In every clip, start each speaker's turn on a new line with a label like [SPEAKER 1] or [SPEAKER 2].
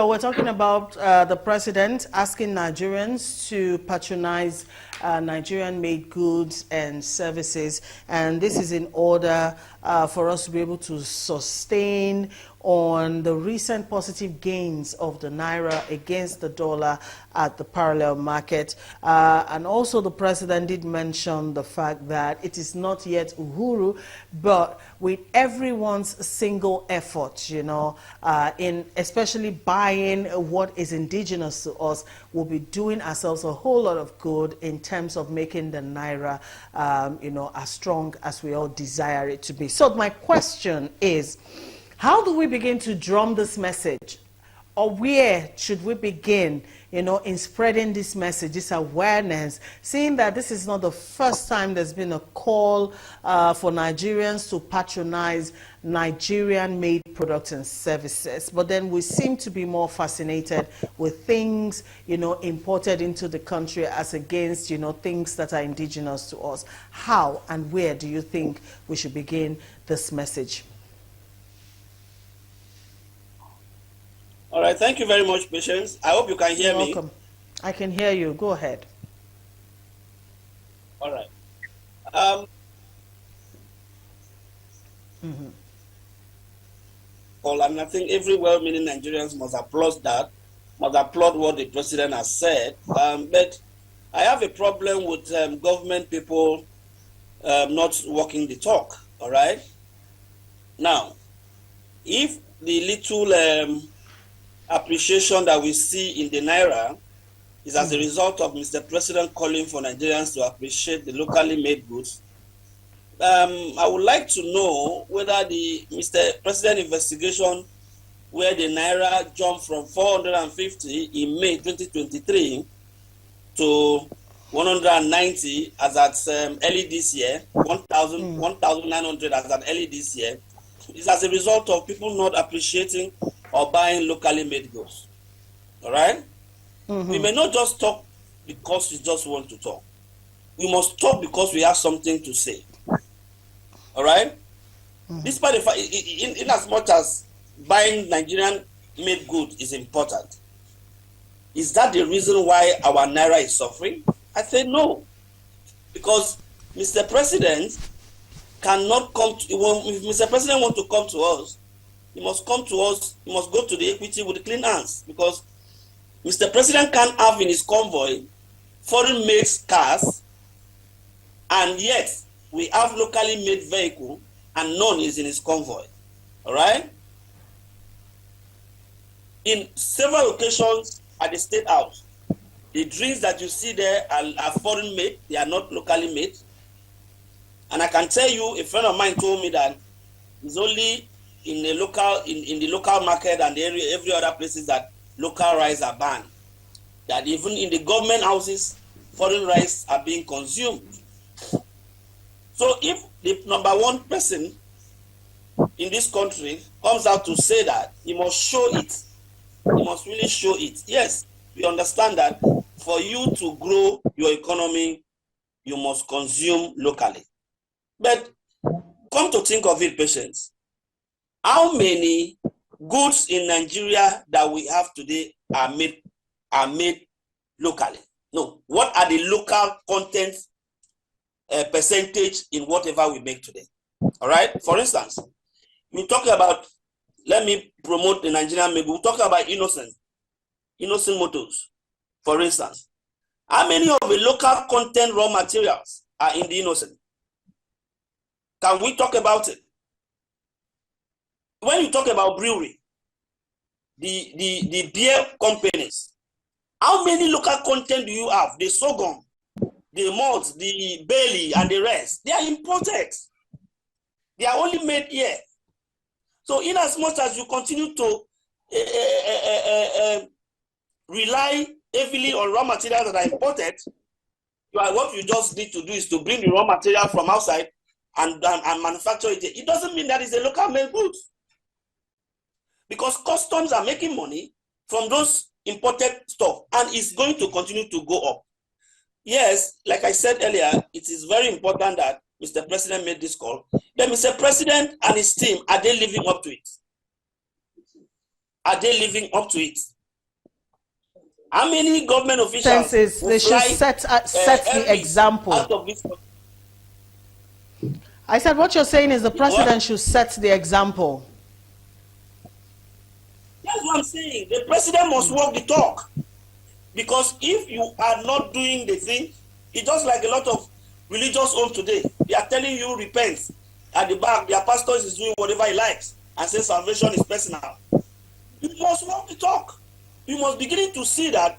[SPEAKER 1] we're talking about the president asking Nigerians to patronize Nigerian-made goods and services, and this is in order for us to be able to sustain on the recent positive gains of the naira against the dollar at the parallel market. And also the president did mention the fact that it is not yet Uhuru, but with everyone's single effort, you know, in especially buying what is indigenous to us, we'll be doing ourselves a whole lot of good in terms of making the naira, you know, as strong as we all desire it to be. So my question is, how do we begin to drum this message? Or where should we begin, you know, in spreading this message, this awareness, seeing that this is not the first time there's been a call for Nigerians to patronize Nigerian-made products and services, but then we seem to be more fascinated with things, you know, imported into the country as against, you know, things that are indigenous to us. How and where do you think we should begin this message?
[SPEAKER 2] All right, thank you very much, Patience. I hope you can hear me.
[SPEAKER 1] You're welcome. I can hear you. Go ahead.
[SPEAKER 2] All right. Well, and I think every well-meaning Nigerians must applaud that, must applaud what the president has said. But I have a problem with government people not walking the talk. All right. Now, if the little appreciation that we see in the naira is as a result of Mr. President calling for Nigerians to appreciate the locally made goods, I would like to know whether the Mr. President investigation where the naira jumped from 450 in May 2023 to 190 as at early this year, 1,900 as at early this year, is as a result of people not appreciating or buying locally made goods. All right? We may not just talk because we just want to talk. We must talk because we have something to say. All right? Despite the fact, in as much as buying Nigerian made goods is important, is that the reason why our naira is suffering? I say no. Because Mr. President cannot come to, if Mr. President wants to come to us, he must come to us, he must go to the equity with clean hands, because Mr. President can't have in his convoy foreign made cars, and yet we have locally made vehicle and none is in his convoy. All right? In several occasions at the State House, the drinks that you see there are foreign made, they are not locally made. And I can tell you, a friend of mine told me that it's only in the local in the local market and every other places that local rice are banned. That even in the government houses, foreign rice are being consumed. So if the number one person in this country comes out to say that, he must show it. He must really show it. Yes, we understand that for you to grow your economy, you must consume locally. But come to think of it, Patience, how many goods in Nigeria that we have today are made locally? No. What are the local content percentage in whatever we make today? All right. For instance, we talk about, let me promote the Nigerian made. We talk about innocent motors. For instance, how many of the local content raw materials are in the innocent? Can we talk about it? When you talk about brewery, the beer companies, how many local content do you have? The sorghum, the malt, the barley, and the rest, they are imported. They are only made here. So in as much as you continue to rely heavily on raw materials that are imported, what you just need to do is to bring the raw material from outside and manufacture it. It doesn't mean that it's a local made goods, because customs are making money from those imported stuff, and it's going to continue to go up. Yes, like I said earlier, it is very important that Mr. President made this call. Then Mr. President and his team, are they living up to it? Are they living up to it? How many government officials
[SPEAKER 1] Senses,
[SPEAKER 2] will
[SPEAKER 1] they should
[SPEAKER 2] fly
[SPEAKER 1] set the
[SPEAKER 2] Aries
[SPEAKER 1] example.
[SPEAKER 2] out of this?
[SPEAKER 1] I said what you're saying is the
[SPEAKER 2] What?
[SPEAKER 1] president should set the example.
[SPEAKER 2] That's what I'm saying. The president must walk the talk. Because if you are not doing the thing, it's just like a lot of religious homes today. They are telling you repent. At the back, their pastor is doing whatever he likes and say salvation is personal. You must walk the talk. You must begin to see that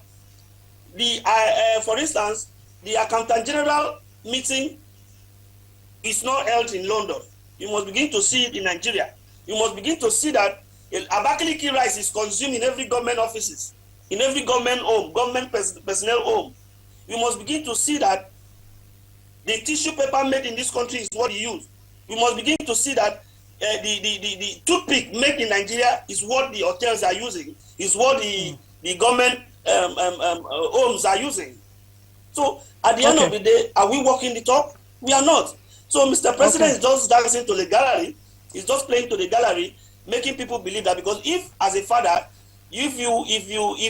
[SPEAKER 2] for instance, the accountant general meeting is not held in London. You must begin to see it in Nigeria. You must begin to see that Abakaliki rice is consumed in every government offices, in every government home, government personnel home. You must begin to see that the tissue paper made in this country is what you use. You must begin to see that the toothpick made in Nigeria is what the hotels are using, is what the government homes are using. So at the end of the day, are we walking the talk? We are not. So Mr. President is just dancing to the gallery. He's just playing to the gallery, making people believe that because if, as a father, if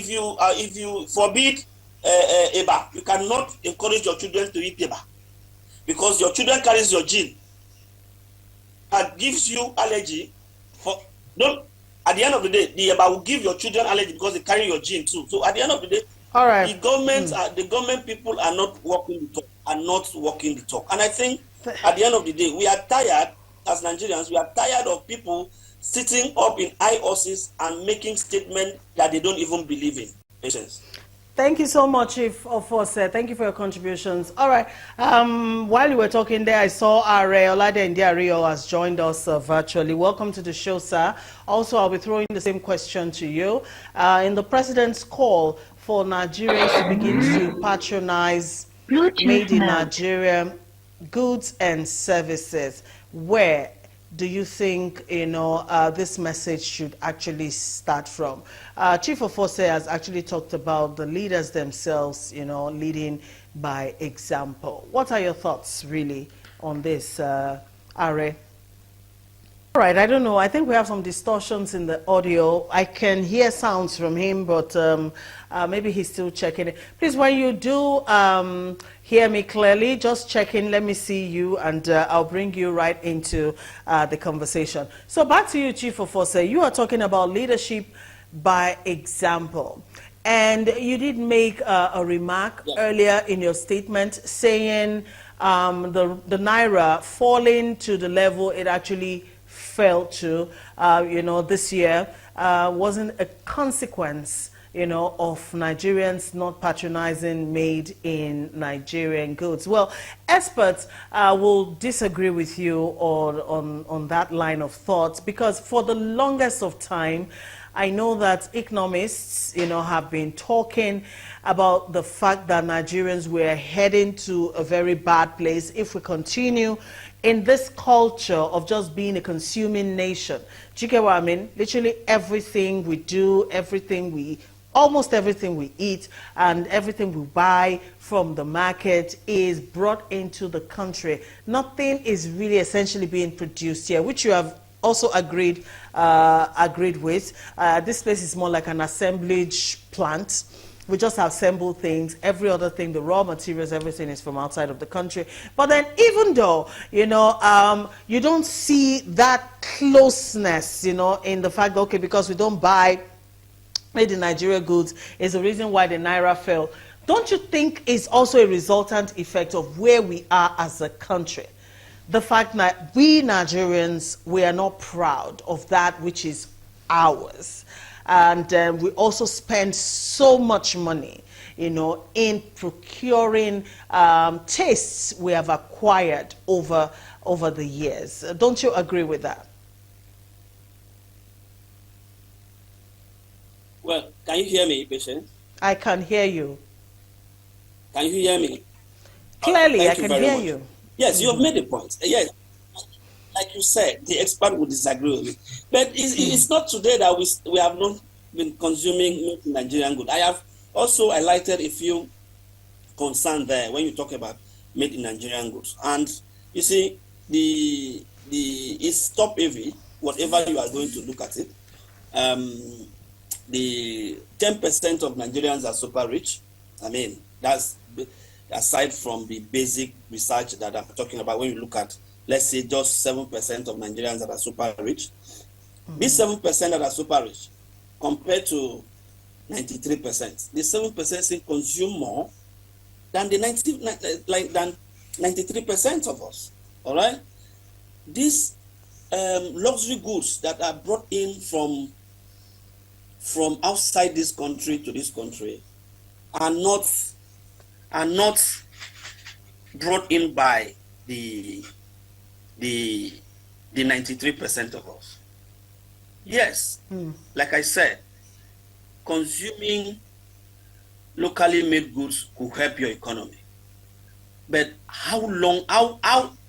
[SPEAKER 2] you forbid eba, you cannot encourage your children to eat eba because your children carries your gene and gives you allergy. At the end of the day, the eba will give your children allergy because they carry your gene too. So at the end of the day,
[SPEAKER 1] all right,
[SPEAKER 2] the government people are not walking the talk, and I think at the end of the day, we are tired as Nigerians. We are tired of people sitting up in high horses and making statements that they don't even believe in. Patience.
[SPEAKER 1] Thank you so much, Chief Officer. Thank you for your contributions. All right. While you were talking there, I saw Are Olade Ndiario has joined us virtually. Welcome to the show, sir. Also, I'll be throwing the same question to you. In the president's call for Nigerians to begin to patronize made in Nigeria goods and services, where do you think this message should actually start from? Chief Ofose has actually talked about the leaders themselves, leading by example. What are your thoughts really on this, Are? All right, I don't know. I think we have some distortions in the audio. I can hear sounds from him, but maybe he's still checking it. Please, when you do hear me clearly, just check in. Let me see you, and I'll bring you right into the conversation. So back to you, Chief Ofose. You are talking about leadership by example. And you did make a remark earlier in your statement saying the Naira falling to the level it actually fell to, this year wasn't a consequence, of Nigerians not patronizing made in Nigerian goods. Well, experts will disagree with you on that line of thought, because for the longest of time, I know that economists, have been talking about the fact that Nigerians were heading to a very bad place if we continue in this culture of just being a consuming nation. Do you get what I mean? Literally everything we do, almost everything we eat and everything we buy from the market is brought into the country. Nothing is really essentially being produced here, which you have also agreed with. This place is more like an assemblage plant. We just assemble things. Every other thing, the raw materials, everything is from outside of the country. But then even though, you don't see that closeness, in the fact that, okay, because we don't buy made in Nigeria goods is the reason why the Naira fell. Don't you think it's also a resultant effect of where we are as a country? The fact that we Nigerians, we are not proud of that which is ours. And we also spend so much money, in procuring tastes we have acquired over the years. Don't you agree with that?
[SPEAKER 2] Well, can you hear me, patient?
[SPEAKER 1] I can hear you.
[SPEAKER 2] Can you hear me?
[SPEAKER 1] Clearly, I can hear you.
[SPEAKER 2] Yes, you have made a point. Yes. Like you said, the expert would disagree with me. But it's not today that we have not been consuming Nigerian good. I have also highlighted a few concerns there when you talk about made in Nigerian goods. And you see, it's top heavy, whatever you are going to look at it. the 10% of Nigerians are super rich. I mean, that's aside from the basic research that I'm talking about. When you look at, let's say, just 7% of Nigerians that are super rich, these 7% that are super rich compared to 93%, the 7% still consume more than the 93% of us. All right, these luxury goods that are brought in from outside this country to this country are not brought in by the 93% of us. Yes, like I said, consuming locally made goods could help your economy. But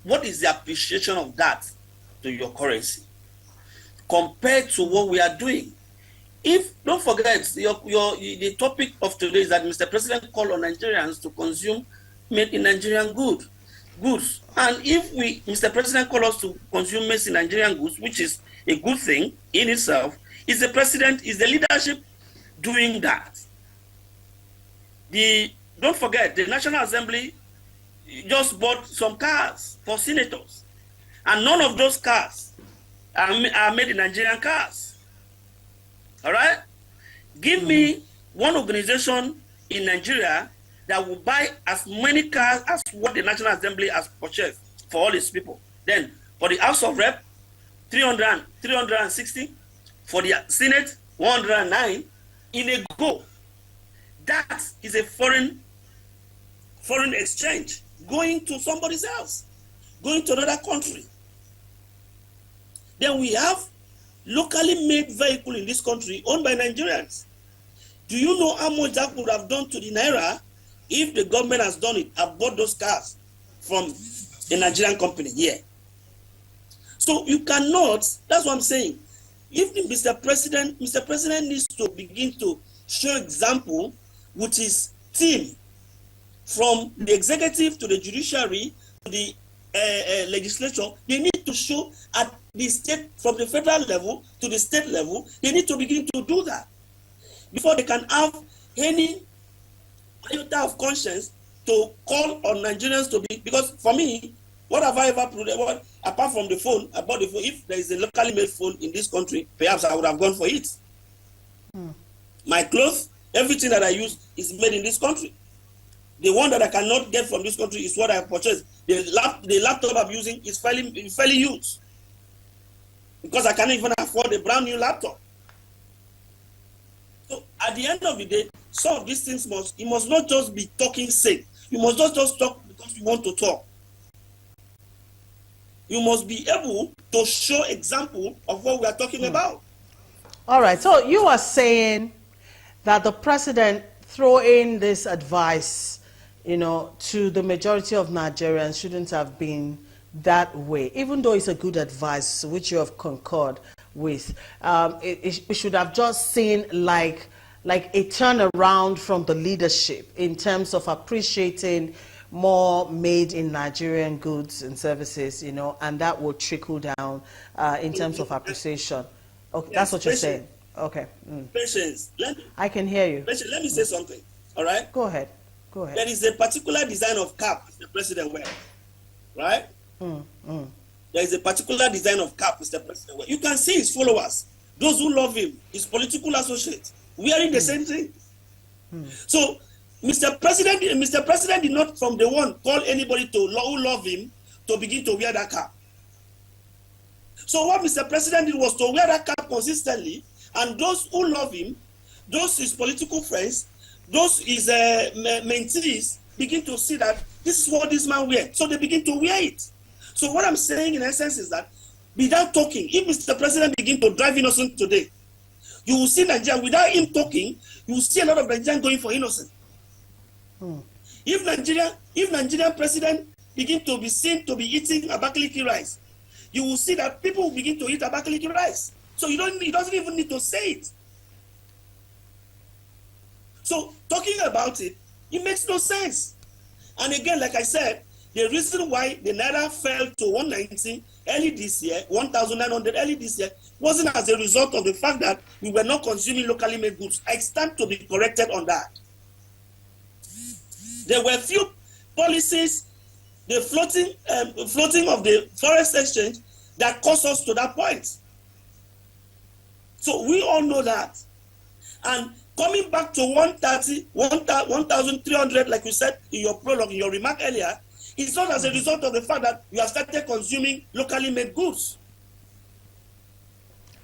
[SPEAKER 2] what is the appreciation of that to your currency compared to what we are doing? Don't forget, the topic of today is that Mr. President called on Nigerians to consume made in Nigerian goods. And if Mr. President called us to consume made in Nigerian goods, which is a good thing in itself, is the leadership doing that? Don't forget, the National Assembly just bought some cars for senators, and none of those cars are made in Nigerian cars. All right? Give me one organization in Nigeria that will buy as many cars as what the National Assembly has purchased for all its people. Then, for the House of Rep, 360, for the Senate, 109, in a go. That is a foreign exchange going to somebody else, going to another country. Then we have locally made vehicle in this country owned by Nigerians. Do you know how much that would have done to the Naira if the government has done it, have bought those cars from a Nigerian company here? So you cannot, that's what I'm saying. If Mr. President needs to begin to show example with his team, from the executive to the judiciary to the legislature, they need to show at the state, from the federal level to the state level, they need to begin to do that before they can have any iota of conscience to call on Nigerians to be. Because for me, what have I ever proved? Apart from the phone, I bought the phone. If there is a locally made phone in this country, perhaps I would have gone for it. My clothes, everything that I use is made in this country. The one that I cannot get from this country is what I purchased. The laptop I'm using is fairly used, because I can't even afford a brand new laptop. So at the end of the day, some of these things you must not just be talking sake. You must not just talk because you want to talk. You must be able to show example of what we are talking about.
[SPEAKER 1] All right. So you are saying that the president throw in this advice, to the majority of Nigerians shouldn't have been that way, even though it's a good advice, which you have concurred with. It should have just seen like a turnaround from the leadership in terms of appreciating more made in Nigerian goods and services, and that will trickle down in terms of appreciation. Okay, yes, that's what you're saying. Okay.
[SPEAKER 2] Patience.
[SPEAKER 1] I can hear you.
[SPEAKER 2] Patience, let me say something. All right?
[SPEAKER 1] Go ahead.
[SPEAKER 2] There is a particular design of cap the president wears. Right? There is a particular design of cap Mr. President wears. You can see his followers, those who love him, his political associates, wearing the same thing. So Mr. President did not from the one call anybody who love him to begin to wear that cap. So what Mr. President did was to wear that cap consistently, and those who love him, those his political friends, those his mentees, begin to see that this is what this man wears. So they begin to wear it. So what I'm saying in essence is that without talking, if Mr. President begin to drive innocent today, you will see Nigeria, without him talking, you will see a lot of Nigerians going for innocent. If Nigerian president begin to be seen to be eating Abakaliki rice, you will see that people will begin to eat Abakaliki rice. So he doesn't even need to say it. So talking about it makes no sense. And again, like I said, the reason why the Naira fell to 190 early this year, 1,900 early this year, wasn't as a result of the fact that we were not consuming locally made goods. I stand to be corrected on that. There were few policies, the floating of the forex exchange that caused us to that point. So we all know that. And coming back to 130, 1,300, like you said in your prologue, in your remark earlier, it's not as a result of the fact that you have started consuming locally made goods.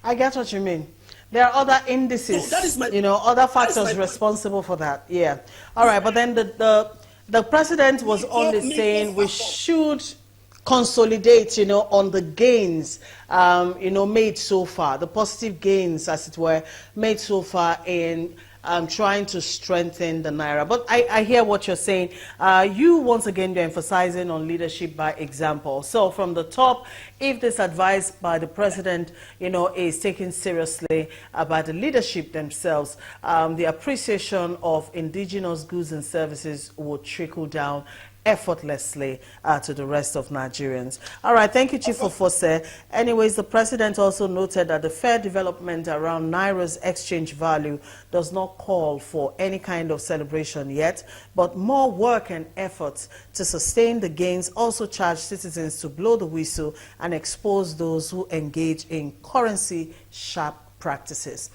[SPEAKER 1] I get what you mean. There are other indices,
[SPEAKER 2] So that is my,
[SPEAKER 1] other factors responsible for that. Yeah. All right, but then the president was only saying we should consolidate, on the gains, made so far, the positive gains, as it were, made so far in trying to strengthen the naira. But I hear what you're saying. You, once again, you're emphasizing on leadership by example. So from the top, if this advice by the president, is taken seriously by the leadership themselves, the appreciation of indigenous goods and services will trickle down effortlessly to the rest of Nigerians. All right, thank you, Chief Ofose. Anyways, the president also noted that the fair development around Naira's exchange value does not call for any kind of celebration yet, but more work and efforts to sustain the gains. Also charged citizens to blow the whistle and expose those who engage in currency sharp practices.